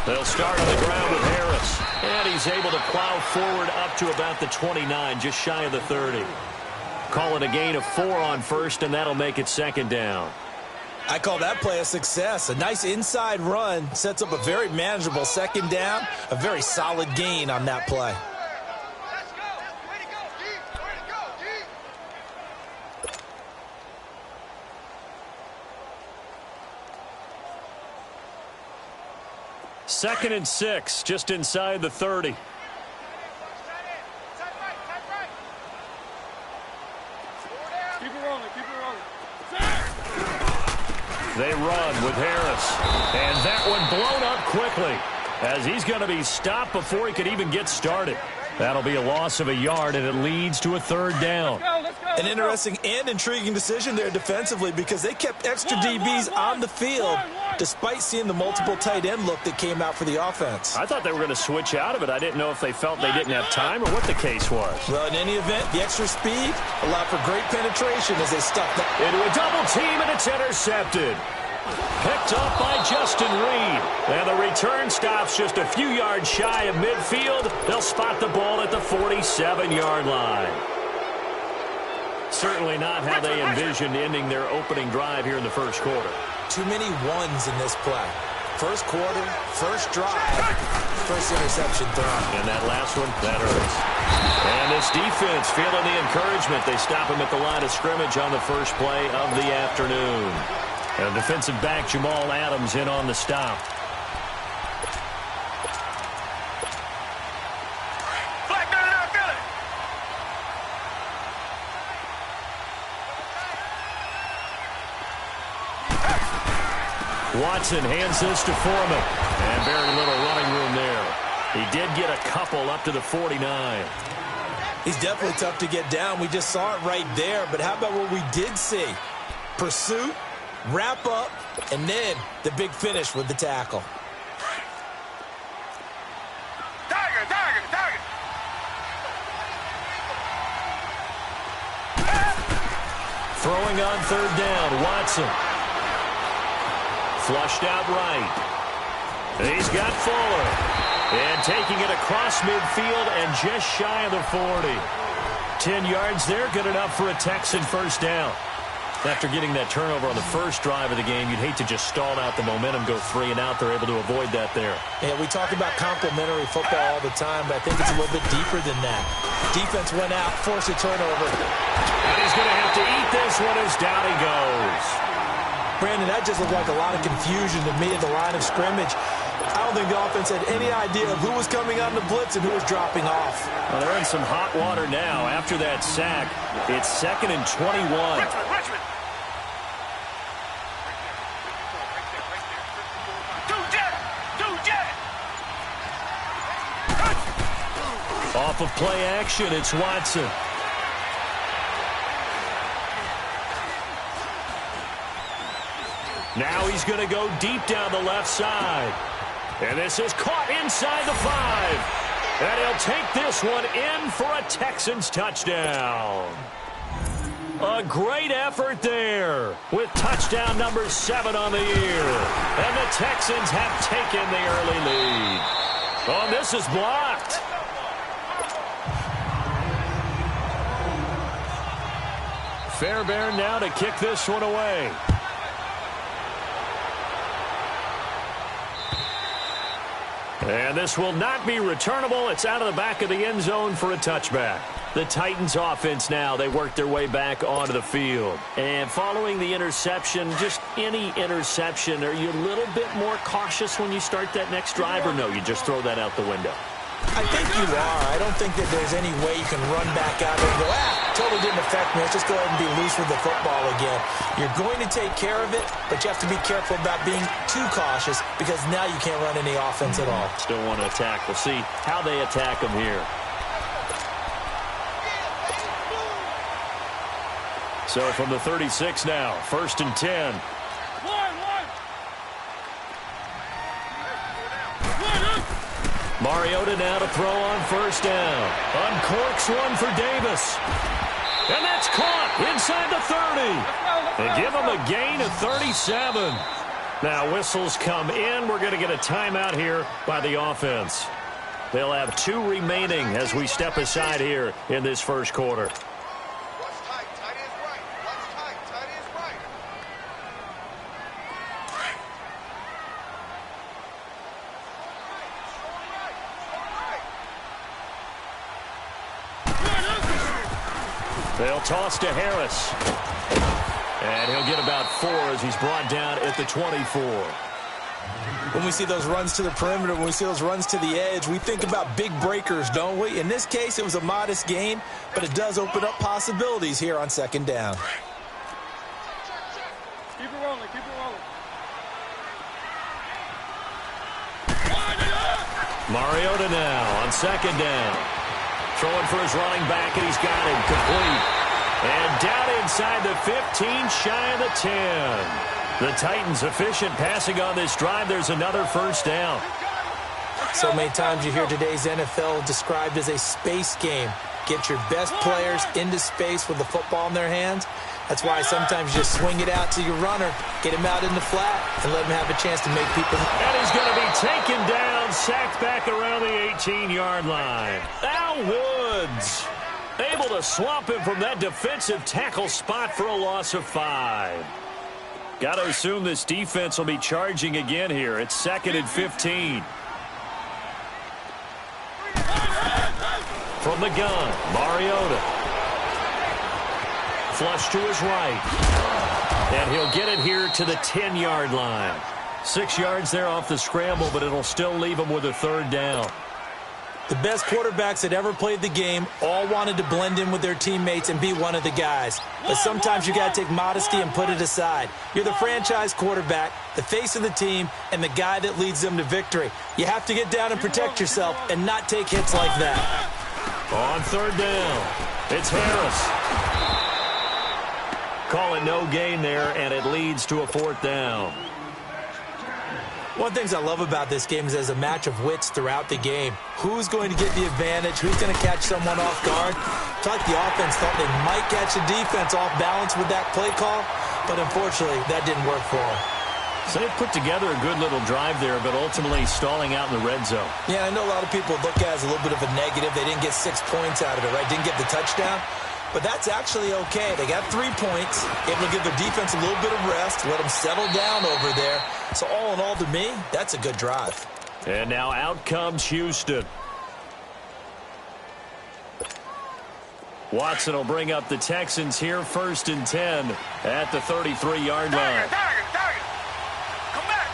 They'll start on the ground with Harris. And he's able to plow forward up to about the 29, just shy of the 30. Call it a gain of 4 on first, and that'll make it second down. I call that play a success. A nice inside run sets up a very manageable second down. A very solid gain on that play. Second and 6, just inside the 30. They run with Harris. And that one blown up quickly as he's going to be stopped before he could even get started. That'll be a loss of a yard, and it leads to a third down. An interesting and intriguing decision there defensively because they kept extra DBs on the field despite seeing the multiple tight end look that came out for the offense. I thought they were going to switch out of it. I didn't know if they felt they didn't have time or what the case was. Well, in any event, the extra speed allowed for great penetration as they stuffed that into a double team, and it's intercepted. Picked up by Justin Reed. And the return stops just a few yards shy of midfield. They'll spot the ball at the 47-yard line. Certainly not how they envisioned ending their opening drive here in the first quarter. Too many ones in this play. First quarter, first drive, first interception thrown. And that last one, that hurts. And this defense feeling the encouragement. They stop him at the line of scrimmage on the first play of the afternoon. And defensive back Jamal Adams in on the stop. Watson hands this to Foreman. And very little running room there. He did get a couple up to the 49. He's definitely tough to get down. We just saw it right there. But how about what we did see? Pursuit, wrap up, and then the big finish with the tackle. Throwing on third down, Watson. Flushed out right. He's got Fuller. And taking it across midfield and just shy of the 40. 10 yards there, good enough for a Texan first down. After getting that turnover on the first drive of the game, you'd hate to just stall out the momentum, go 3 and out. They're able to avoid that there. Yeah, we talk about complementary football all the time, but I think it's a little bit deeper than that. Defense went out, forced a turnover. And he's going to have to eat this one as down he goes. Brandon, that just looked like a lot of confusion to me at the line of scrimmage. I don't think the offense had any idea of who was coming on the blitz and who was dropping off. Well, they're in some hot water now after that sack. It's 2nd and 21. Richmond. Off of play action, it's Watson. Now he's going to go deep down the left side. And this is caught inside the 5. And he'll take this one in for a Texans touchdown. A great effort there with touchdown number 7 on the year. And the Texans have taken the early lead. Oh, this is blocked. Fairbairn now to kick this one away. And this will not be returnable. It's out of the back of the end zone for a touchback. The Titans offense now, they work their way back onto the field. And following the interception, just any interception, are you a little bit more cautious when you start that next drive, or no, you just throw that out the window? I think you are. I don't think that there's any way you can run back out there and go, totally didn't affect me. Let's just go ahead and be loose with the football again. You're going to take care of it, but you have to be careful about being too cautious because now you can't run any offense at all. Still want to attack. We'll see how they attack them here. So from the 36 now, 1st and 10. Mariota now to throw on first down. Uncorks one for Davis. And that's caught inside the 30. And give them a gain of 37. Now whistles come in. We're going to get a timeout here by the offense. They'll have 2 remaining as we step aside here in this first quarter. They'll toss to Harris. And he'll get about 4 as he's brought down at the 24. When we see those runs to the perimeter, when we see those runs to the edge, we think about big breakers, don't we? In this case, it was a modest gain, but it does open up possibilities here on second down. Keep it rolling, keep it rolling. Mariota now on second down. Throwing for his running back, and he's got him complete. And down inside the 15, shy of the 10. The Titans efficient passing on this drive. There's another first down. So many times you hear today's NFL described as a space game. Get your best players into space with the football in their hands. That's why sometimes you just swing it out to your runner, get him out in the flat, and let him have a chance to make people. And he's going to be taken down, sacked back around the 18-yard line. Al Woods able to swamp him from that defensive tackle spot for a loss of 5. Got to assume this defense will be charging again here. It's 2nd and 15. From the gun, Mariota. Flush to his right. And he'll get it here to the 10-yard line. 6 yards there off the scramble, but it'll still leave him with a third down. The best quarterbacks that ever played the game all wanted to blend in with their teammates and be one of the guys. But sometimes you got to take modesty and put it aside. You're the franchise quarterback, the face of the team, and the guy that leads them to victory. You have to get down and protect yourself and not take hits like that. On third down, it's Harris. Call it no gain there, and it leads to a 4th down. One of the things I love about this game is there's a match of wits throughout the game. Who's going to get the advantage? Who's going to catch someone off guard? I feel like the offense thought they might catch the defense off balance with that play call, but unfortunately, that didn't work for them. So they put together a good little drive there, but ultimately stalling out in the red zone. Yeah, I know a lot of people look at it as a little bit of a negative. They didn't get 6 points out of it, right? Didn't get the touchdown. But that's actually okay. They got 3 points. Able to give their defense a little bit of rest, let them settle down over there. So all in all, to me, that's a good drive. And now out comes Houston. Watson will bring up the Texans here, 1st and 10 at the 33-yard line. Target. Come back.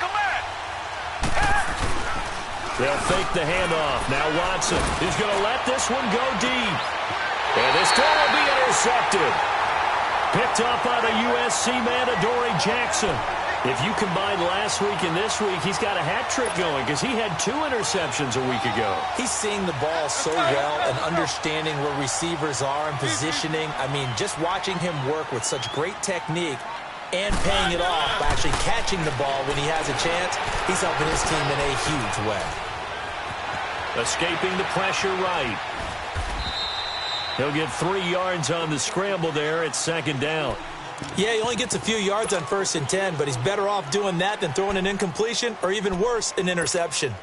They'll fake the handoff. Now Watson is going to let this one go deep. And this throw will be intercepted. Picked up by the USC man, Adoree Jackson. If you combine last week and this week, he's got a hat trick going because he had 2 interceptions a week ago. He's seeing the ball so well and understanding where receivers are and positioning. I mean, just watching him work with such great technique and paying it off by actually catching the ball when he has a chance, he's helping his team in a huge way. Escaping the pressure right. He'll get 3 yards on the scramble there at 2nd down. Yeah, he only gets a few yards on 1st and 10, but he's better off doing that than throwing an incompletion or even worse, an interception.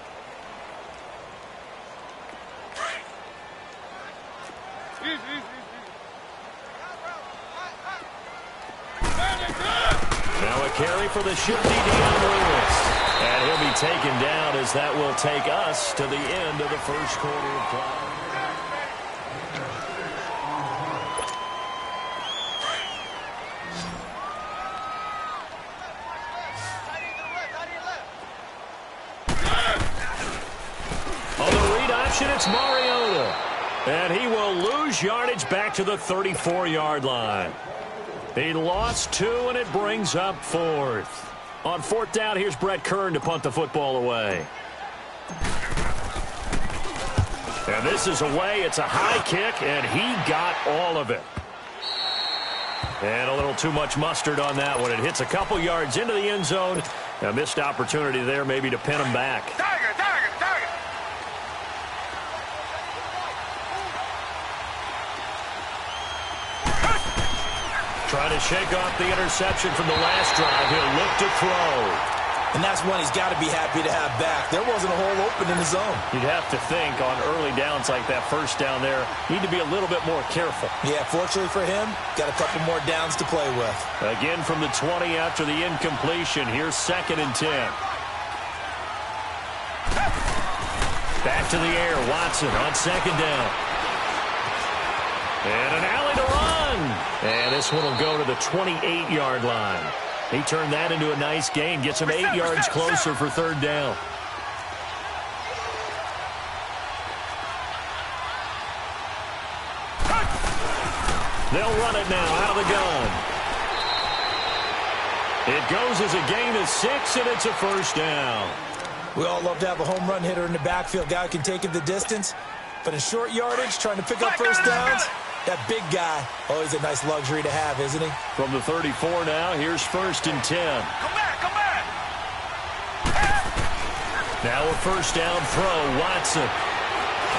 Now a carry for the shifty Dion Lewis. And he'll be taken down as that will take us to the end of the first quarter of play. It's Mariota, and he will lose yardage back to the 34-yard line. He lost 2, and it brings up 4th. On 4th down, here's Brett Kern to punt the football away. And this is away. It's a high kick, and he got all of it. And a little too much mustard on that one. It hits a couple yards into the end zone. A missed opportunity there maybe to pin him back. Trying to shake off the interception from the last drive. He'll look to throw. And that's one he's got to be happy to have back. There wasn't a hole open in the zone. You'd have to think on early downs like that first down there, need to be a little bit more careful. Yeah, fortunately for him, got a couple more downs to play with. Again from the 20 after the incompletion. Here's 2nd and 10. Back to the air. Watson on 2nd down. And an alley to run. And this one will go to the 28-yard line. He turned that into a nice gain. Gets him 8 yards closer for 3rd down. They'll run it now out of the gun. It goes as a gain of 6, and it's a 1st down. We all love to have a home run hitter in the backfield. Guy who can take it the distance. But in short yardage, trying to pick up 1st downs, that big guy, always a nice luxury to have, isn't he? From the 34 now, here's 1st and 10. Come back, come back. Now a 1st down throw, Watson.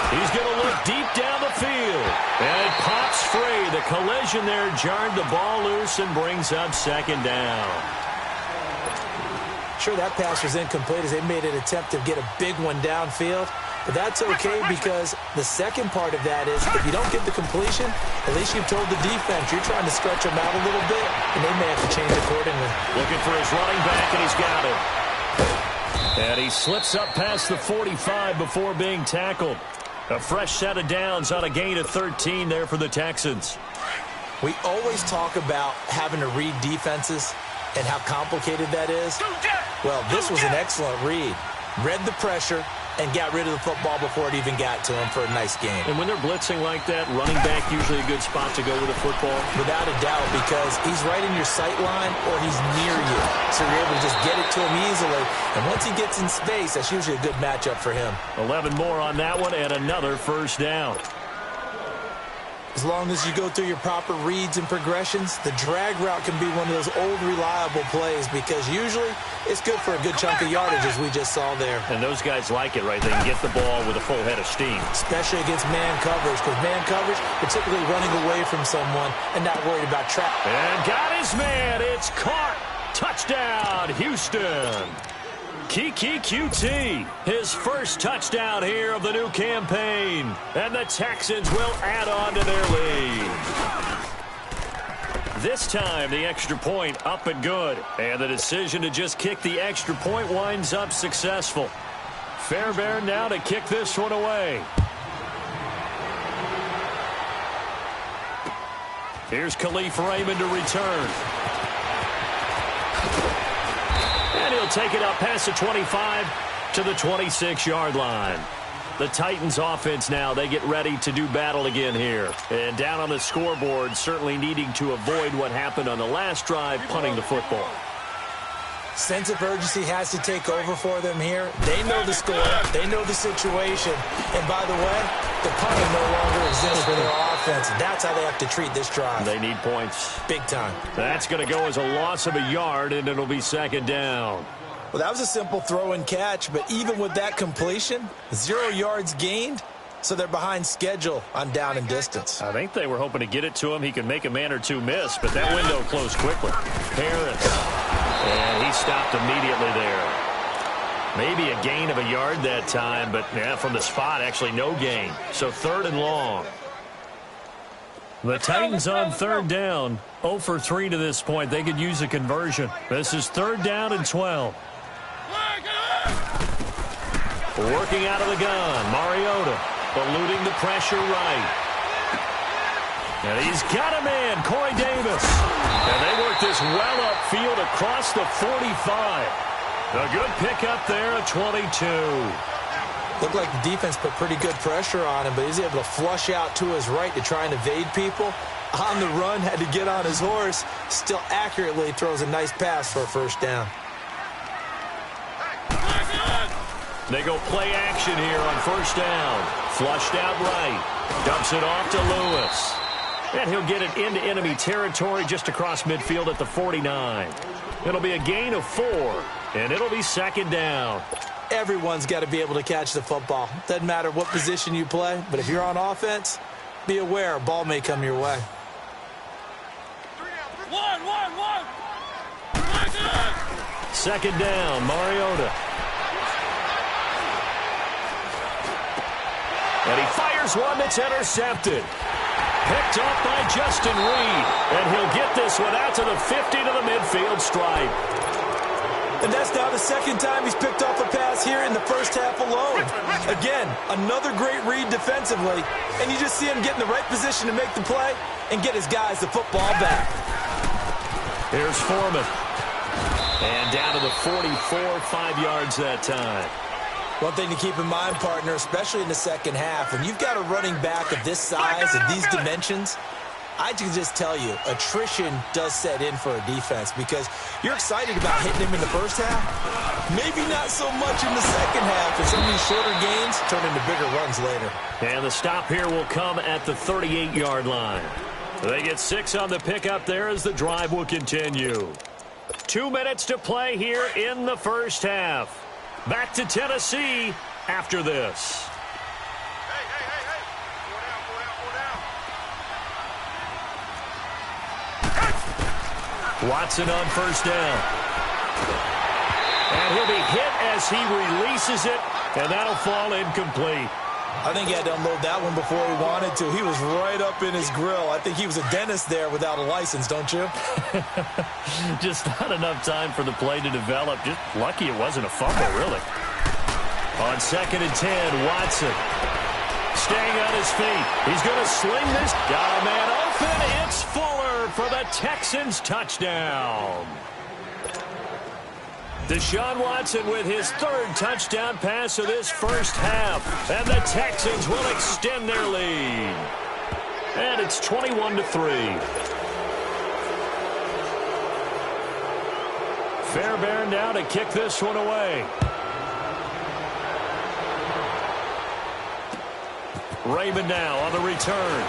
He's going to look deep down the field. And it pops free. The collision there jarred the ball loose and brings up 2nd down. Sure, that pass was incomplete as they made an attempt to get a big one downfield. But that's okay because the second part of that is if you don't get the completion, at least you've told the defense you're trying to stretch them out a little bit, and they may have to change accordingly. Looking for his running back, and he's got it. And he slips up past the 45 before being tackled. A fresh set of downs on a gain of 13 there for the Texans. We always talk about having to read defenses and how complicated that is. Well, this was an excellent read. Read the pressure and got rid of the football before it even got to him for a nice game. And when they're blitzing like that, running back usually a good spot to go with a football? Without a doubt, because he's right in your sight line or he's near you. So you're able to just get it to him easily. And once he gets in space, that's usually a good matchup for him. 11 more on that one and another 1st down. As long as you go through your proper reads and progressions, the drag route can be one of those old reliable plays because usually it's good for a good chunk of yardage as we just saw there. And those guys like it, right? They can get the ball with a full head of steam. Especially against man coverage because man coverage, you're typically running away from someone and not worried about trap. And got his man. It's caught. Touchdown, Houston. Kiki QT, his 1st touchdown here of the new campaign. And the Texans will add on to their lead. This time, the extra point up and good. And the decision to just kick the extra point winds up successful. Fairbairn now to kick this one away. Here's Khalif Raymond to return. And he'll take it up past the 25 to the 26-yard line. The Titans offense now, they get ready to do battle again here. And down on the scoreboard, certainly needing to avoid what happened on the last drive, punting the football. Sense of urgency has to take over for them here. They know the score. They know the situation. And by the way, the punting no longer exists for their offense. That's how they have to treat this drive. They need points. Big time. That's going to go as a loss of a yard, and it'll be 2nd down. Well, that was a simple throw and catch, but even with that completion, 0 yards gained, so they're behind schedule on down and distance. I think they were hoping to get it to him. He can make a man or two miss, but that window closed quickly. Harris. And he stopped immediately there. Maybe a gain of a yard that time, but yeah, from the spot, actually no gain. So 3rd and long. The Titans on 3rd down. 0 for 3 to this point. They could use a conversion. This is 3rd down and 12. Working out of the gun. Mariota eluding the pressure right. And he's got a man, Corey Davis. And they work this well upfield across the 45. A good pickup there at 22. Looked like the defense put pretty good pressure on him, but he's able to flush out to his right to try and evade people. On the run, had to get on his horse. Still accurately throws a nice pass for a 1st down. They go play action here on 1st down. Flushed out right. Dumps it off to Lewis. And he'll get it into enemy territory just across midfield at the 49. It'll be a gain of 4, and it'll be 2nd down. Everyone's got to be able to catch the football. Doesn't matter what position you play, but if you're on offense, be aware a ball may come your way. One. Second down, Mariota. And he fires one that's intercepted. Picked off by Justin Reed. And he'll get this one out to the 50 to the midfield stripe. And that's now the second time he's picked off a pass here in the first half alone. Again, another great read defensively. And you just see him get in the right position to make the play and get his guys the football back. Here's Foreman. And down to the 44, 5 yards that time. One thing to keep in mind, partner, especially in the second half, when you've got a running back of this size and these dimensions, I can just tell you, attrition does set in for a defense because you're excited about hitting him in the first half. Maybe not so much in the second half, as some of these shorter gains turn into bigger runs later. And the stop here will come at the 38-yard line. They get 6 on the pickup there as the drive will continue. 2 minutes to play here in the first half. Back to Tennessee after this. Hey. Go down. Watson on first down. And he'll be hit as he releases it, and that'll fall incomplete. I think he had to unload that one before he wanted to. He was right up in his grill. I think he was a dentist there without a license, don't you? Just not enough time for the play to develop. Just lucky it wasn't a fumble, really. On 2nd and 10, Watson staying on his feet. He's going to sling this. Got a man open. It's Fuller for the Texans touchdown. Deshaun Watson with his 3rd touchdown pass of this first half. And the Texans will extend their lead. And it's 21-3. Fairbairn now to kick this one away. Raymond now on the return.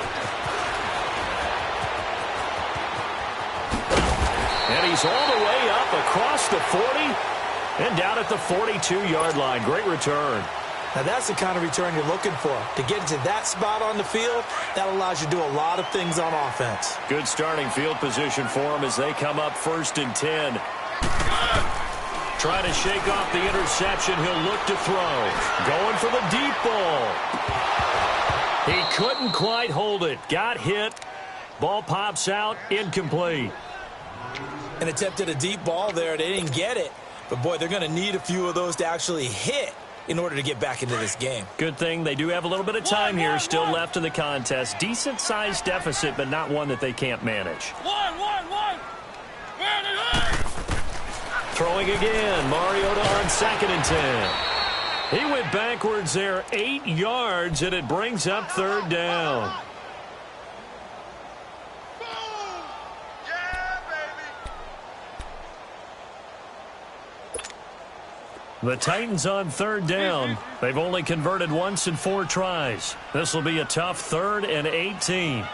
And he's all the way up across the 40 and down at the 42-yard line. Great return. Now that's the kind of return you're looking for. To get into that spot on the field, that allows you to do a lot of things on offense. Good starting field position for him as they come up 1st and 10. Trying to shake off the interception. He'll look to throw. Going for the deep ball. He couldn't quite hold it. Got hit. Ball pops out. Incomplete. An attempt at a deep ball there. They didn't get it. But, boy, they're going to need a few of those to actually hit in order to get back into this game. Good thing they do have a little bit of time here still left in the contest. Decent-sized deficit, but not one that they can't manage. One. Throwing again. Mariota on 2nd and 10. He went backwards there 8 yards, and it brings up 3rd down. The Titans on 3rd down. They've only converted once in 4 tries. This will be a tough 3rd and 18.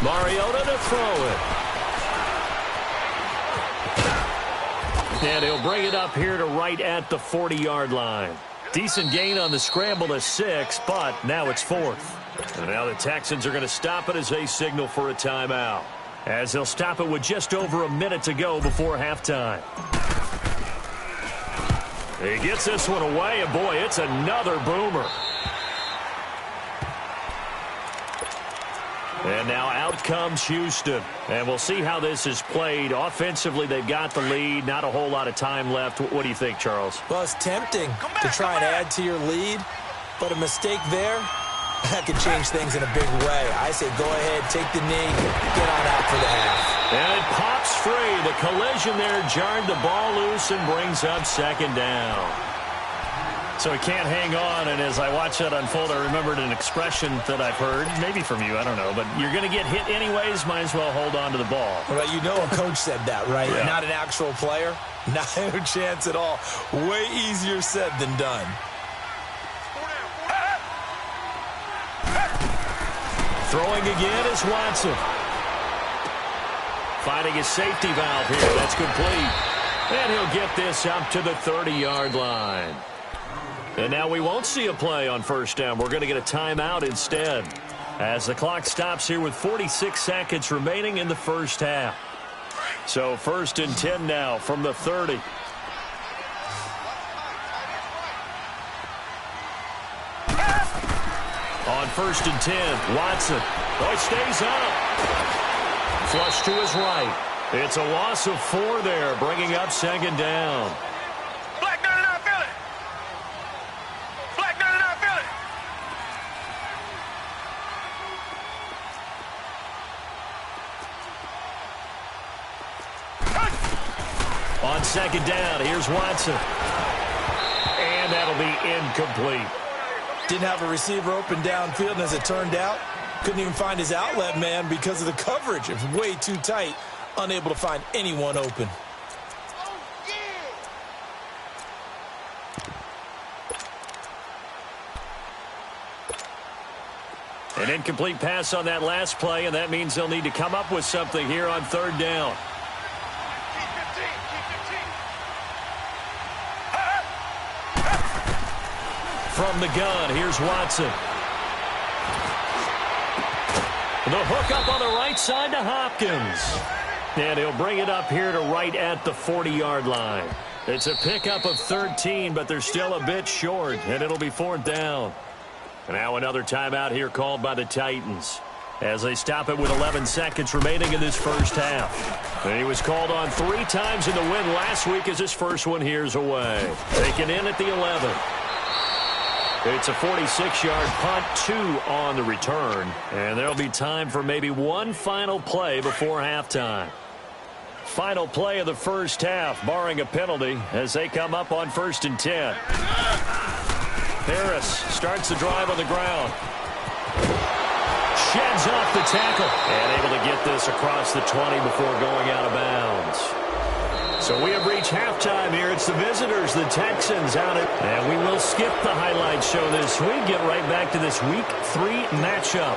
Mariota to throw it. And he'll bring it up here to right at the 40-yard line. Decent gain on the scramble to 6, but now it's 4th. And now the Texans are going to stop it as they signal for a timeout. As they'll stop it with just over a minute to go before halftime. He gets this one away, and boy, it's another boomer. And now out comes Houston. And we'll see how this is played. Offensively, they've got the lead. Not a whole lot of time left. What do you think, Charles? Well, it's tempting to try and add to your lead, but a mistake there, that could change things in a big way. I say go ahead, take the knee, get on out for the half. And it pops free. The collision there jarred the ball loose and brings up 2nd down. So he can't hang on, and as I watch that unfold, I remembered an expression that I've heard, maybe from you, I don't know, but you're going to get hit anyways, might as well hold on to the ball. Well, you know a coach said that, right? Yeah. Not an actual player. No chance at all. Way easier said than done. Throwing again is Watson. Finding his safety valve here. That's complete. And he'll get this up to the 30-yard line. And now we won't see a play on 1st down. We're going to get a timeout instead. as the clock stops here with 46 seconds remaining in the first half. So 1st and 10 now from the 30. On 1st and 10, Watson. Oh, he stays up. Flush to his right. It's a loss of 4 there, bringing up 2nd down. Black 99 Philly. Black 99 Philly. On 2nd down, here's Watson. And that'll be incomplete. Didn't have a receiver open downfield, and as it turned out, couldn't even find his outlet man because of the coverage. It was way too tight, unable to find anyone open. An incomplete pass on that last play, and that means they'll need to come up with something here on 3rd down. From the gun, here's Watson. The hook up on the right side to Hopkins. And he'll bring it up here to right at the 40-yard line. It's a pickup of 13, but they're still a bit short, and it'll be 4th down. Now another timeout here called by the Titans as they stop it with 11 seconds remaining in this first half. And he was called on 3 times in the win last week as his first one here's away. Taken in at the 11. It's a 46-yard punt, 2 on the return. And there'll be time for maybe one final play before halftime. Final play of the first half, barring a penalty, as they come up on 1st and 10. Harris starts the drive on the ground. Sheds off the tackle. And able to get this across the 20 before going out of bounds. So we have reached halftime here. It's the visitors, the Texans, out at. And we will skip the highlight show this week. Get right back to this Week 3 matchup.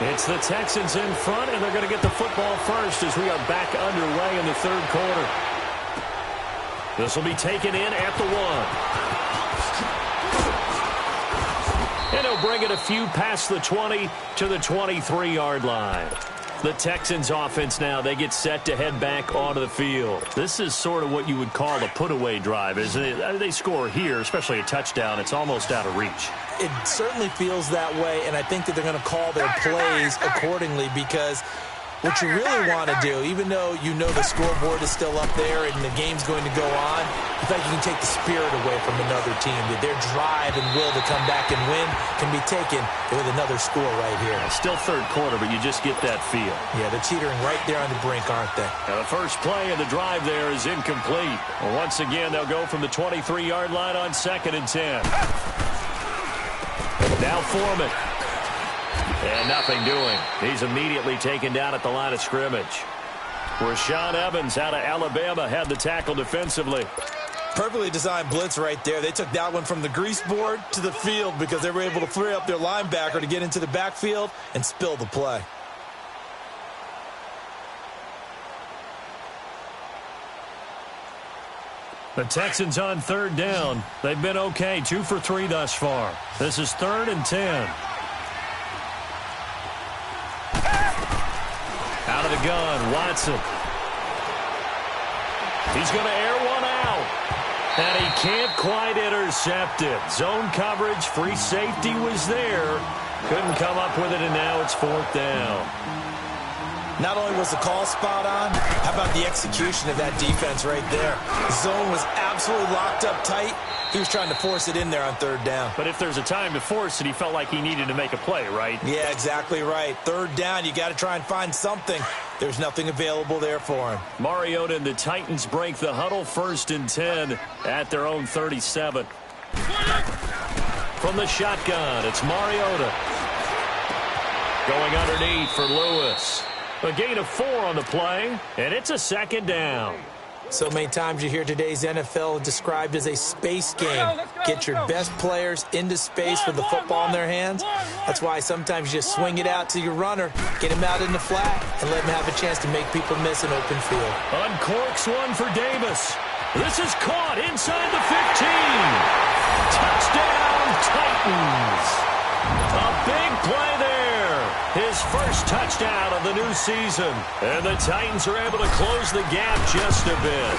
It's the Texans in front, and they're going to get the football first as we are back underway in the 3rd quarter. This will be taken in at the 1. And he'll bring it a few past the 20 to the 23-yard line. The Texans offense now, they get set to head back onto the field. This is sort of what you would call a put-away drive, isn't it? They score here, especially a touchdown. It's almost out of reach. It certainly feels that way, and I think that they're going to call their plays accordingly because what you really want to do, even though you know the scoreboard is still up there and the game's going to go on, you think you can take the spirit away from another team, that their drive and will to come back and win can be taken with another score right here. Still 3rd quarter, but you just get that feel. Yeah, they're teetering right there on the brink, aren't they? Now the first play of the drive there is incomplete. Well, once again, they'll go from the 23-yard line on 2nd and 10. Now Foreman. And nothing doing. He's immediately taken down at the line of scrimmage. Rashaan Evans out of Alabama had the tackle defensively. Perfectly designed blitz right there. They took that one from the grease board to the field because they were able to free up their linebacker to get into the backfield and spill the play. The Texans on 3rd down. They've been okay, 2 for 3 thus far. This is 3rd and 10. Out of the gun, Watson. He's going to air one out. And he can't quite intercept it. Zone coverage, free safety was there. Couldn't come up with it, and now it's 4th down. Not only was the call spot on, how about the execution of that defense right there? The zone was absolutely locked up tight. He was trying to force it in there on 3rd down. But if there's a time to force it, he felt like he needed to make a play, right? Yeah, exactly right. 3rd down, you got to try and find something. There's nothing available there for him. Mariota and the Titans break the huddle, 1st and 10 at their own 37. From the shotgun, it's Mariota. Going underneath for Lewis. A gain of 4 on the play, and it's a 2nd down. So many times you hear today's NFL described as a space game. Get your best players into space with the football in their hands. That's why sometimes you just swing it out to your runner, get him out in the flat, and let him have a chance to make people miss an open field. Uncorks one for Davis. This is caught inside the 15. Touchdown, Titans. A big play there. His first touchdown of the new season. And the Titans are able to close the gap just a bit.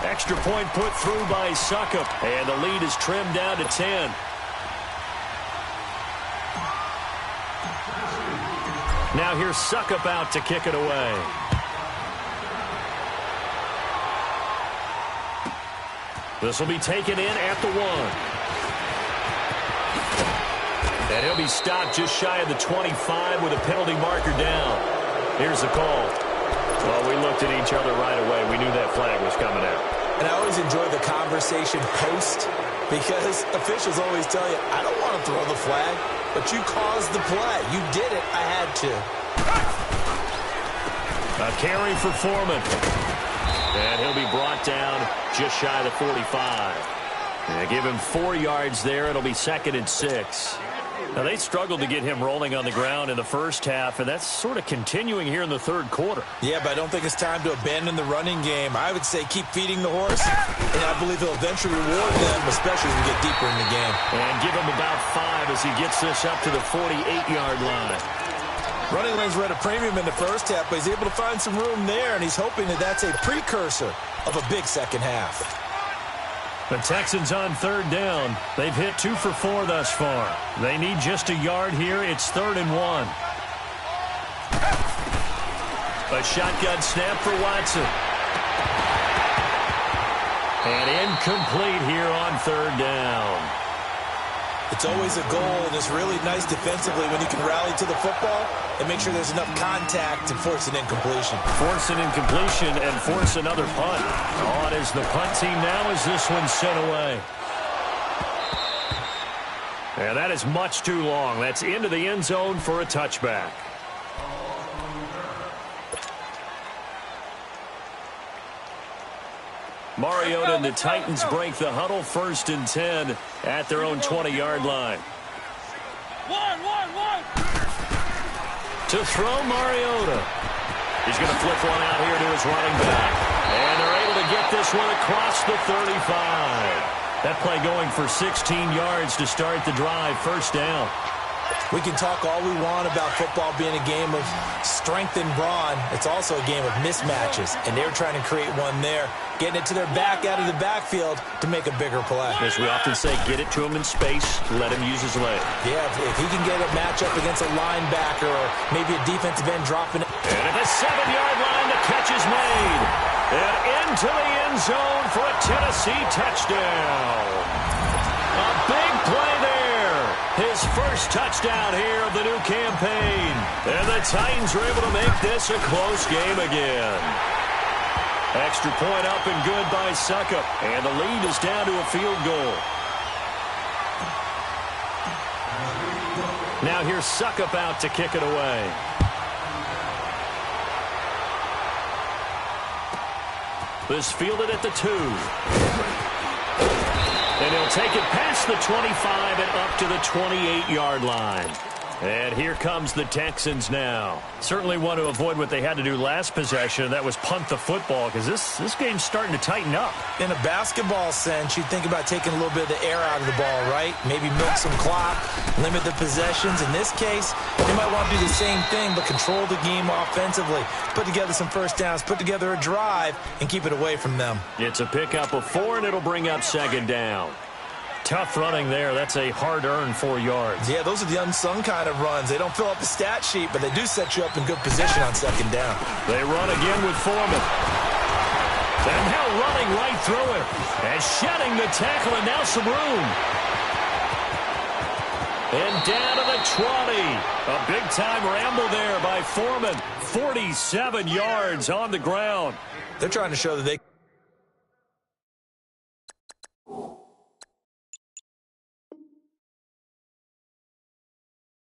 Extra point put through by Suckup. And the lead is trimmed down to 10. Now here's Suckup out to kick it away. This will be taken in at the 1. And he'll be stopped just shy of the 25 with a penalty marker down. Here's the call. Well, we looked at each other right away. We knew that flag was coming out. And I always enjoy the conversation post because officials always tell you, I don't want to throw the flag, but you caused the play. You did it. I had to. A carry for Foreman. And he'll be brought down just shy of the 45. And give him 4 yards there. It'll be 2nd and 6. Now, they struggled to get him rolling on the ground in the first half, and that's sort of continuing here in the third quarter. Yeah, but I don't think it's time to abandon the running game. I would say keep feeding the horse, and I believe he'll eventually reward them, especially as we get deeper in the game. And give him about 5 as he gets this up to the 48-yard line. Running lanes were at a premium in the first half, but he's able to find some room there, and he's hoping that that's a precursor of a big second half. The Texans on 3rd down. They've hit 2 for 4 thus far. They need just a yard here. It's 3rd and 1. A shotgun snap for Watson. And incomplete here on 3rd down. It's always a goal, and it's really nice defensively when you can rally to the football and make sure there's enough contact to force an incompletion. Force an incompletion and force another punt. On is the punt team now as this one's sent away. And that is much too long. That's into the end zone for a touchback. Mariota and the Titans break the huddle, 1st and 10 at their own 20-yard line. To throw Mariota. He's going to flip one out here to his running back. And they're able to get this one across the 35. That play going for 16 yards to start the drive, 1st down. We can talk all we want about football being a game of strength and brawn. It's also a game of mismatches, and they're trying to create one there, getting it to their back out of the backfield to make a bigger play. As we often say, get it to him in space, let him use his leg. Yeah, if he can get a matchup against a linebacker or maybe a defensive end dropping it. And at the 7-yard line, the catch is made. And into the end zone for a Tennessee touchdown. A big play there. His first touchdown here of the new campaign. And the Titans are able to make this a close game again. Extra point up and good by Suckup. And the lead is down to a field goal. Now here's Suckup out to kick it away. This fielded at the 2. And he'll take it past the 25 and up to the 28-yard line. And here comes the Texans now. Certainly want to avoid what they had to do last possession. That was punt the football, because this game's starting to tighten up. In a basketball sense, you think about taking a little bit of the air out of the ball, right? Maybe milk some clock, limit the possessions. In this case, they might want to do the same thing, but control the game offensively. Put together some first downs, put together a drive, and keep it away from them. It's a pickup of 4, and it'll bring up 2nd down. Tough running there. That's a hard-earned 4 yards. Yeah, those are the unsung kind of runs. They don't fill up the stat sheet, but they do set you up in good position on 2nd down. They run again with Foreman. And now running right through it. And shedding the tackle, and now some room. And down to the 20. A big-time ramble there by Foreman. 47 yards on the ground. They're trying to show that they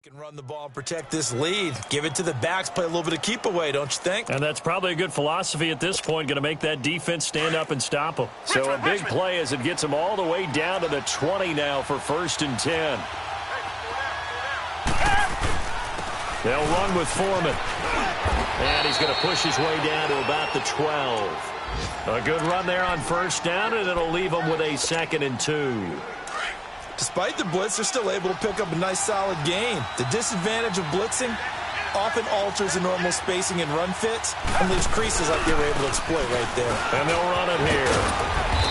can run the ball and protect this lead. Give it to the backs, play a little bit of keep away, don't you think? And that's probably a good philosophy at this point, going to make that defense stand up and stop them. So a big play as it gets them all the way down to the 20 now for 1st and 10. They'll run with Foreman. And he's going to push his way down to about the 12. A good run there on 1st down, and it'll leave them with a 2nd and 2. Despite the blitz, they're still able to pick up a nice, solid gain. The disadvantage of blitzing often alters the normal spacing and run fits and leaves creases like they were able to exploit right there. And they'll run it here.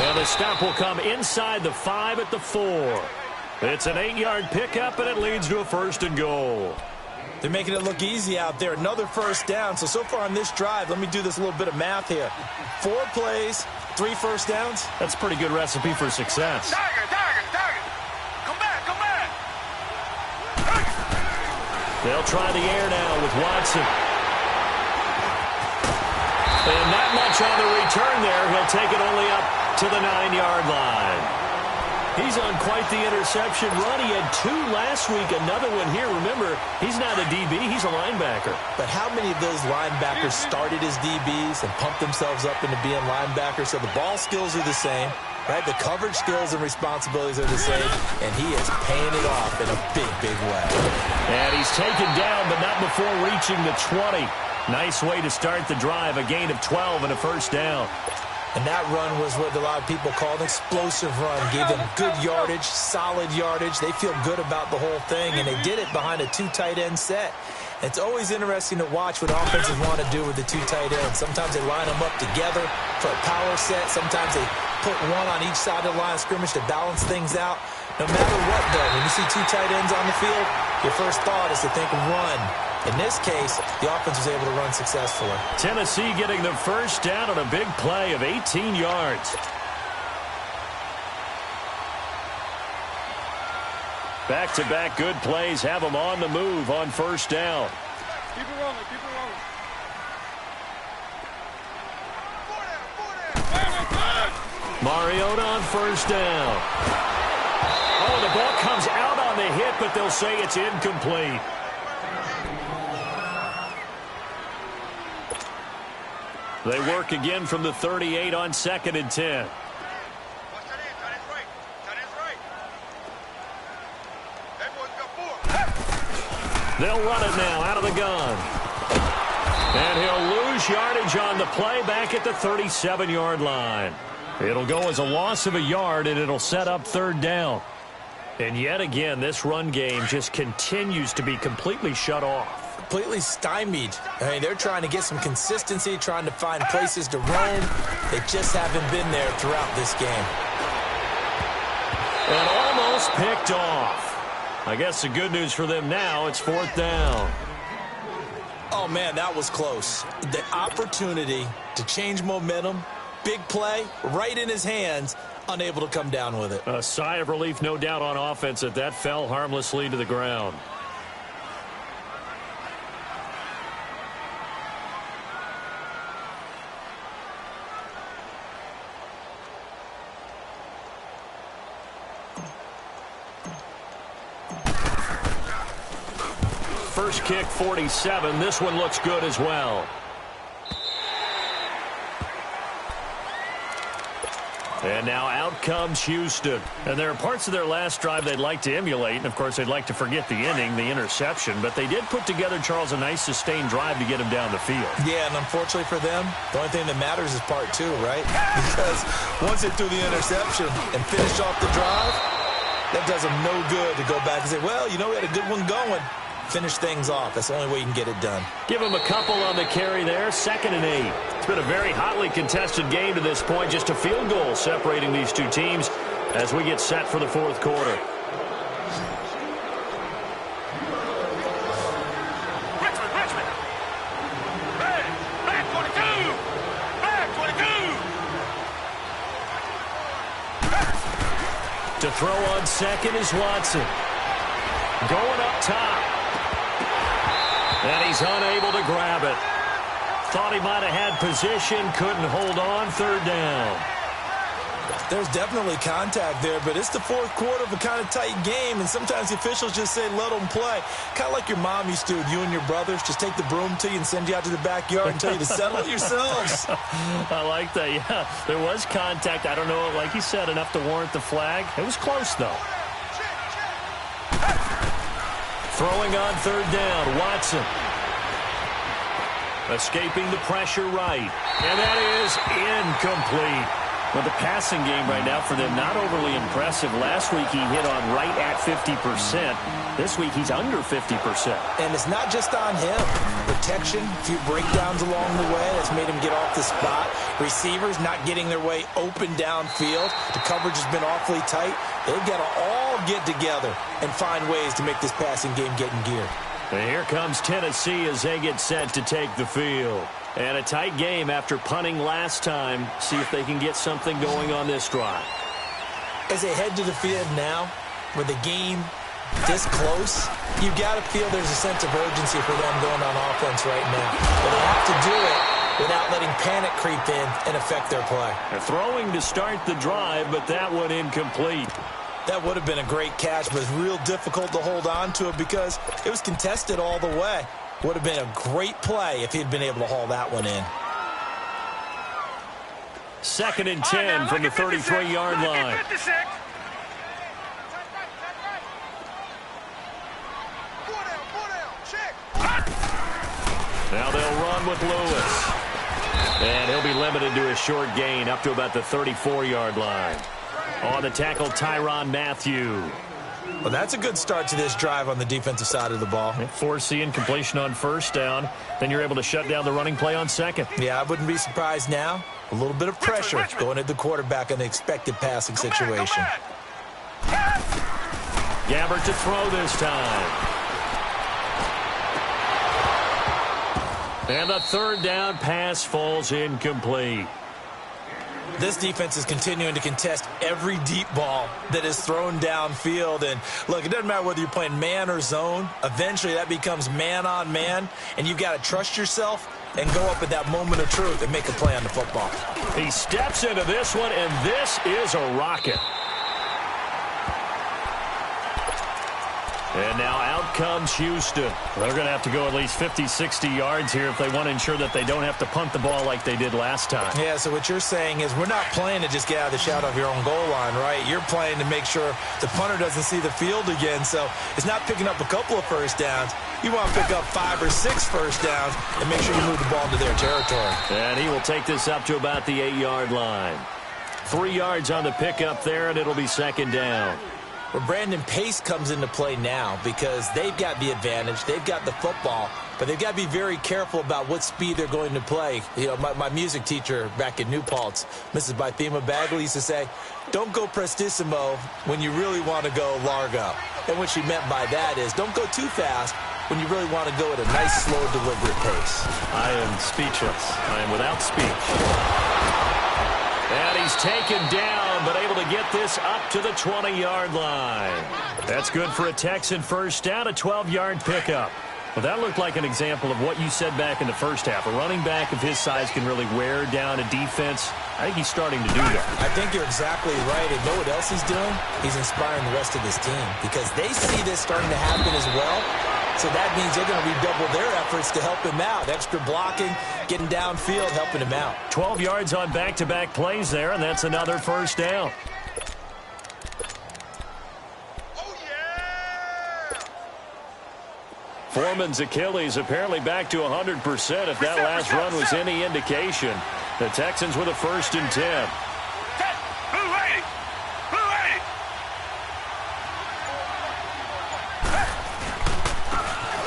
And the stop will come inside the 5 at the 4. It's an 8-yard pickup, and it leads to a 1st and goal. They're making it look easy out there. Another 1st down. So far on this drive, let me do this little bit of math here. 4 plays, 3 1st downs. That's a pretty good recipe for success. Tiger. Come back. They'll try the air now with Watson. And not much on the return there. He'll take it only up to the 9-yard line. He's on quite the interception run. He had 2 last week, another one here. Remember, he's not a DB, he's a linebacker. But how many of those linebackers started as DBs and pumped themselves up into being linebackers? So the ball skills are the same, right? The coverage skills and responsibilities are the same, and he is paying it off in a big way. And he's taken down, but not before reaching the 20. Nice way to start the drive, a gain of 12 and a 1st down. And that run was what a lot of people call an explosive run. Gave them good yardage, solid yardage. They feel good about the whole thing, and they did it behind a 2 tight end set. It's always interesting to watch what offenses want to do with the 2 tight ends. Sometimes they line them up together for a power set. Sometimes they put one on each side of the line of scrimmage to balance things out. No matter what, though, when you see 2 tight ends on the field, your first thought is to think run. In this case, the offense was able to run successfully. Tennessee getting the 1st down on a big play of 18 yards. Back-to-back good plays have them on the move on 1st down. Keep it rolling. Mariota on 1st down. Oh, the ball comes out on the hit, but they'll say it's incomplete. They work again from the 38 on 2nd and 10. They'll run it now out of the gun. And he'll lose yardage on the play back at the 37-yard line. It'll go as a loss of a yard, and it'll set up 3rd down. And yet again, this run game just continues to be completely shut off. Completely stymied. I mean, they're trying to get some consistency, trying to find places to roam. They just haven't been there throughout this game. And almost picked off. I guess the good news for them now, it's 4th down. Oh, man, that was close. The opportunity to change momentum, big play, right in his hands, unable to come down with it. A sigh of relief, no doubt, on offense that fell harmlessly to the ground. First kick, 47. This one looks good as well. And now out comes Houston. And there are parts of their last drive they'd like to emulate. And, of course, they'd like to forget the inning, the interception. But they did put together, Charles, a nice sustained drive to get him down the field. Yeah, and unfortunately for them, the only thing that matters is part 2, right? Because once they threw the interception and finished off the drive, that does them no good to go back and say, well, you know, we had a good one going. Finish things off. That's the only way you can get it done. Give him a couple on the carry there. 2nd and 8. It's been a very hotly contested game to this point. Just a field goal separating these two teams as we get set for the 4th quarter. Richmond. Hey, back 22. Back 22. To throw on 2nd is Watson. Going up top. And he's unable to grab it. Thought he might have had position, couldn't hold on. 3rd down. There's definitely contact there, but it's the 4th quarter of a kind of tight game, and sometimes the officials just say, let them play. Kind of like your mom used to with you and your brothers. Just take the broom to you and send you out to the backyard and tell you to settle it yourselves. I like that, yeah. There was contact. I don't know, like you said, enough to warrant the flag. It was close, though. Throwing on 3rd down, Watson. Escaping the pressure right. And that is incomplete. Well, the passing game right now for them, not overly impressive. Last week he hit on right at 50%. This week he's under 50%. And it's not just on him. Protection, a few breakdowns along the way. That's made him get off the spot. Receivers not getting their way open downfield. The coverage has been awfully tight. They've got to all get together and find ways to make this passing game get in gear. And here comes Tennessee as they get set to take the field. And a tight game after punting last time. See if they can get something going on this drive. As they head to the field now, with the game this close, you got to feel there's a sense of urgency for them going on offense right now. But they have to do it without letting panic creep in and affect their play. They're throwing to start the drive, but that one incomplete. That would have been a great catch, but it's real difficult to hold on to it because it was contested all the way. Would have been a great play if he'd been able to haul that one in. 2nd and 10 from the 33-yard line. Now they'll run with Lewis. And he'll be limited to a short gain up to about the 34-yard line. On the tackle, Tyrann Mathieu. Well, that's a good start to this drive on the defensive side of the ball. Forcing completion on first down. Then you're able to shut down the running play on second. Yeah, I wouldn't be surprised now. A little bit of pressure going at the quarterback in the expected passing situation. Gabbert to throw this time. And the 3rd down pass falls incomplete. This defense is continuing to contest every deep ball that is thrown downfield. And, look, it doesn't matter whether you're playing man or zone. Eventually that becomes man on man, and you've got to trust yourself and go up at that moment of truth and make a play on the football. He steps into this one, and this is a rocket. And now out comes Houston. They're going to have to go at least 50, 60 yards here if they want to ensure that they don't have to punt the ball like they did last time. Yeah, so what you're saying is we're not playing to just get out of the shadow of your own goal line, right? You're playing to make sure the punter doesn't see the field again. So it's not picking up a couple of first downs. You want to pick up 5 or 6 first downs and make sure you move the ball into their territory. And he will take this up to about the 8-yard line. 3 yards on the pickup there, and it'll be 2nd down. Where Brandon Pace comes into play now because they've got the advantage. They've got the football, but they've got to be very careful about what speed they're going to play. You know, my music teacher back in New Paltz, Mrs. Bythema Bagley, used to say, don't go prestissimo when you really want to go largo. And what she meant by that is don't go too fast when you really want to go at a nice, slow, deliberate pace. I am speechless. I am without speech. And he's taken down, but able to get this up to the 20-yard line. That's good for a Texan first down, a 12-yard pickup. Well, that looked like an example of what you said back in the first half. A running back of his size can really wear down a defense. I think he's starting to do that. I think you're exactly right. And know what else he's doing? He's inspiring the rest of his team because they see this starting to happen as well. So that means they're going to redouble their efforts to help him out. Extra blocking, getting downfield, helping him out. 12 yards on back-to-back plays there, and that's another first down. Oh, yeah! Foreman's Achilles apparently back to 100% if that last run was any indication. The Texans with a 1st and 10.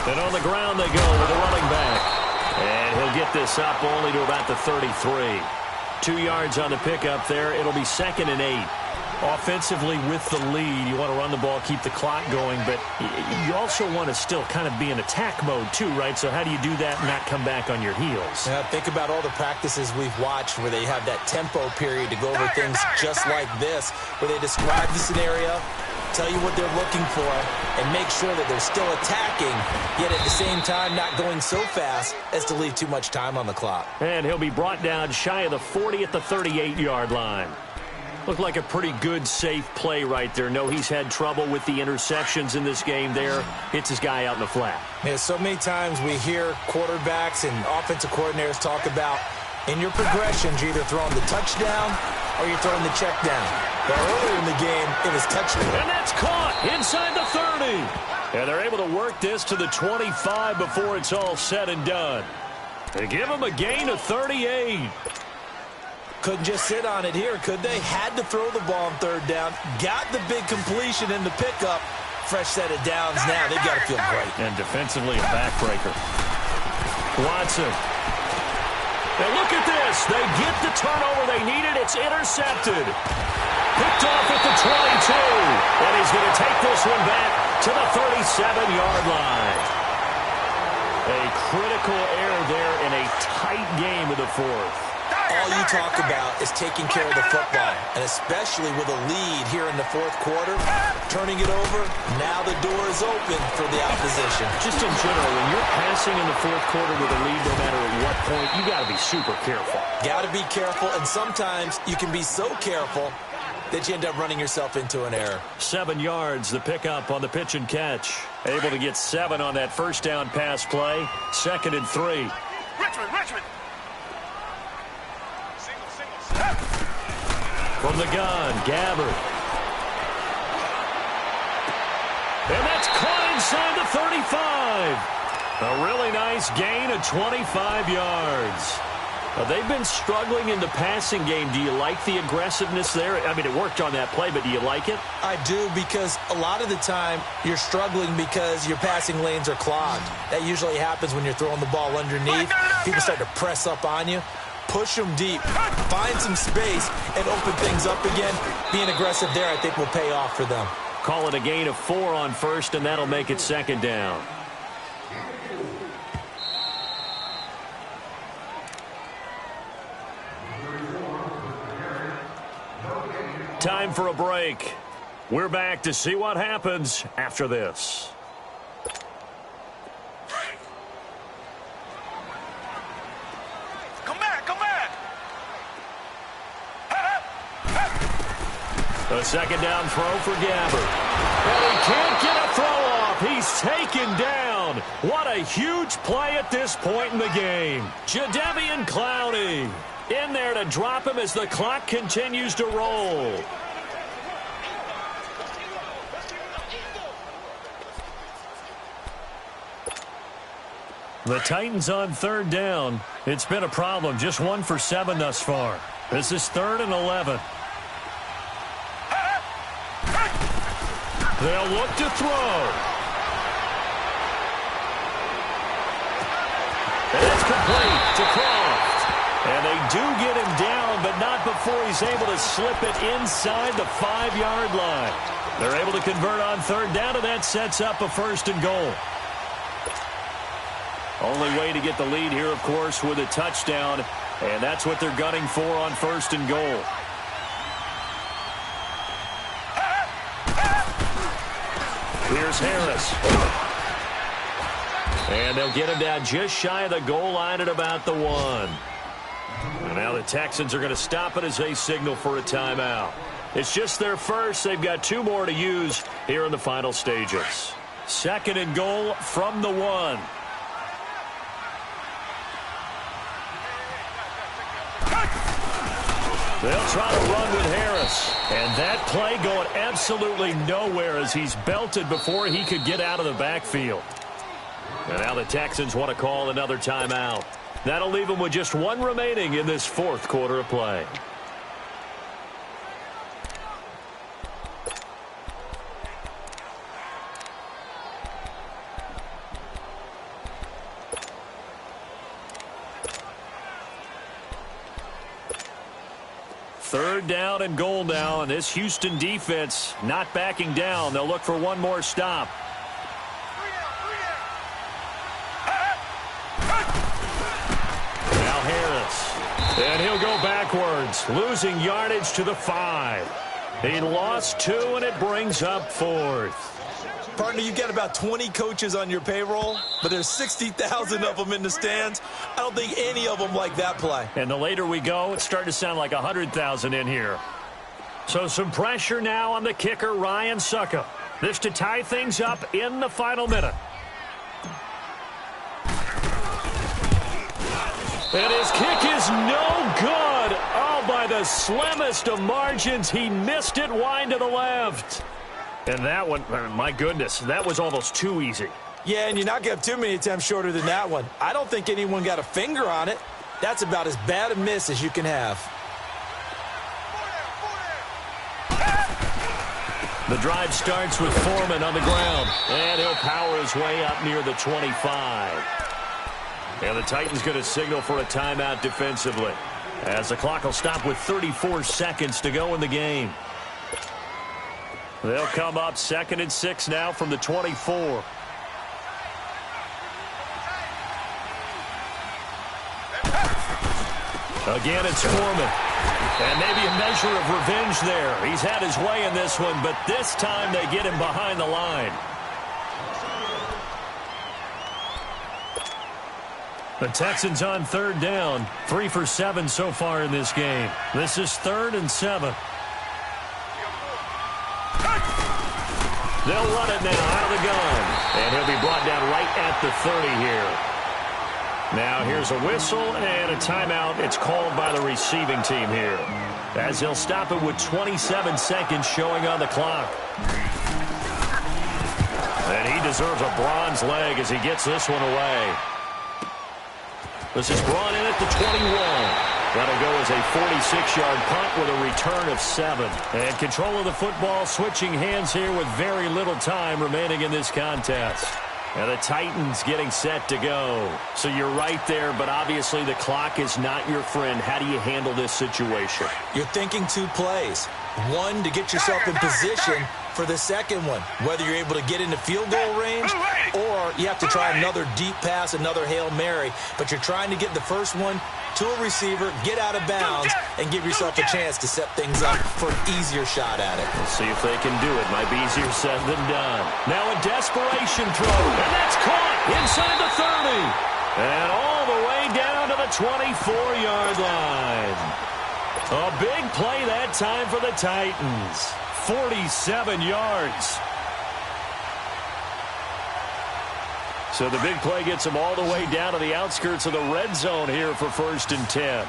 And on the ground they go with a running back. And he'll get this up only to about the 33. 2 yards on the pickup there. It'll be 2nd and 8. Offensively with the lead, you want to run the ball, keep the clock going, but you also want to still kind of be in attack mode too, right? So how do you do that and not come back on your heels? Yeah, think about all the practices we've watched where they have that tempo period to go over things just like this, where they describe the scenario, tell you what they're looking for, and make sure that they're still attacking, yet at the same time not going so fast as to leave too much time on the clock. And he'll be brought down shy of the 40 at the 38-yard line. Looked like a pretty good, safe play right there. No, he's had trouble with the interceptions in this game there. Hits his guy out in the flat. Yeah, so many times we hear quarterbacks and offensive coordinators talk about in your progressions, you're either throwing the touchdown or you're throwing the check down. But earlier in the game, it was touchdown. And that's caught inside the 30. And they're able to work this to the 25 before it's all said and done. They give him a gain of 38. Couldn't just sit on it here, could they? Had to throw the ball on third down. Got the big completion in the pickup. Fresh set of downs now. They've got to feel great. And defensively, a backbreaker. Watson. Now look at this. They get the turnover they needed. It's intercepted. Picked off at the 22. And he's going to take this one back to the 37-yard line. A critical error there in a tight game of the fourth. All you talk about is taking care of the football, and especially with a lead here in the fourth quarter, turning it over, now the door is open for the opposition. Just in general, when you're passing in the fourth quarter with a lead, no matter at what point, you got to be super careful. Got to be careful, and sometimes you can be so careful that you end up running yourself into an error. 7 yards, the pickup on the pitch and catch. Able to get 7 on that first down pass play. 2nd and 3. Richmond. From the gun, Gabbard. And that's caught inside the 35. A really nice gain of 25 yards. They've been struggling in the passing game. Do you like the aggressiveness there? I mean, it worked on that play, but do you like it? I do, because a lot of the time you're struggling because your passing lanes are clogged. That usually happens when you're throwing the ball underneath. People start to press up on you. Push them deep, find some space, and open things up again. Being aggressive there, I think, will pay off for them. Call it a gain of 4 on first, and that'll make it 2nd down. Time for a break. We're back to see what happens after this. A 2nd down throw for Gabbard. And he can't get a throw off. He's taken down. What a huge play at this point in the game. Jadeveon Clowney in there to drop him as the clock continues to roll. The Titans on 3rd down. It's been a problem. Just 1 for 7 thus far. This is 3rd and 11. They'll look to throw. And it's complete to Croft. And they do get him down, but not before he's able to slip it inside the 5-yard line. They're able to convert on 3rd down, and that sets up a 1st and goal. Only way to get the lead here, of course, with a touchdown. And that's what they're gunning for on 1st and goal. Here's Harris. And they'll get him down just shy of the goal line at about the 1. And now the Texans are going to stop it as they signal for a timeout. It's just their first. They've got 2 more to use here in the final stages. 2nd and goal from the 1. They'll try to run with Harris. And that play going absolutely nowhere as he's belted before he could get out of the backfield. And now the Texans want to call another timeout. That'll leave them with just 1 remaining in this 4th quarter of play. Third down and goal now, and this Houston defense not backing down. They'll look for 1 more stop. Now Harris. And he'll go backwards, losing yardage to the 5. He lost 2, and it brings up 4th. Partner, you've got about 20 coaches on your payroll, but there's 60,000 of them in the stands. I don't think any of them like that play. And the later we go, it's starting to sound like 100,000 in here. So some pressure now on the kicker, Ryan Sucka. This to tie things up in the final minute. And his kick is no good. Oh, by the slimmest of margins, he missed it wide to the left. And that one, my goodness, that was almost too easy. Yeah, and you're not going to have too many attempts shorter than that one. I don't think anyone got a finger on it. That's about as bad a miss as you can have. The drive starts with Foreman on the ground, and he'll power his way up near the 25. And the Titans going to signal for a timeout defensively, as the clock will stop with 34 seconds to go in the game. They'll come up 2nd and 6 now from the 24. Again, it's Foreman. And maybe a measure of revenge there. He's had his way in this one, but this time they get him behind the line. The Texans on 3rd down. 3 for 7 so far in this game. This is 3rd and 7. They'll run it now out of the gun. And he'll be brought down right at the 30 here. Now here's a whistle and a timeout. It's called by the receiving team here, as they'll stop it with 27 seconds showing on the clock. And he deserves a bronze leg as he gets this one away. This is brought in at the 21. That'll go as a 46-yard punt with a return of 7. And control of the football switching hands here with very little time remaining in this contest. And the Titans getting set to go. So you're right there, but obviously the clock is not your friend. How do you handle this situation? You're thinking 2 plays. One, to get yourself in position for the second one, whether you're able to get into field goal range or you have to try another deep pass, another Hail Mary. But you're trying to get the first one to a receiver, get out of bounds, and give yourself a chance to set things up for an easier shot at it. We'll see if they can do it. Might be easier said than done. Now a desperation throw, and that's caught inside the 30. And all the way down to the 24-yard line. A big play that time for the Titans. 47 yards. So the big play gets them all the way down to the outskirts of the red zone here for 1st and 10.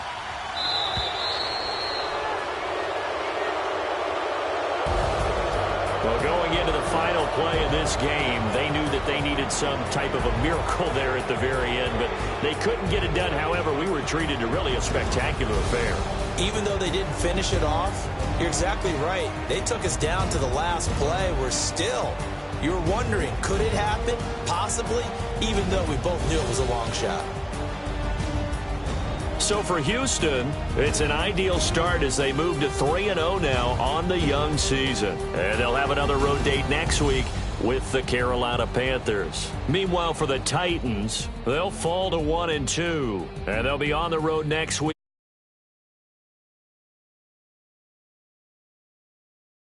Well, going into the final play of this game, they knew that they needed some type of a miracle there at the very end, but they couldn't get it done. However, we were treated to really a spectacular affair. Even though they didn't finish it off, you're exactly right. They took us down to the last play. We're still, you're wondering, could it happen? Possibly, even though we both knew it was a long shot. So for Houston, it's an ideal start as they move to 3-0 now on the young season. And they'll have another road date next week with the Carolina Panthers. Meanwhile, for the Titans, they'll fall to 1-2, and they'll be on the road next week.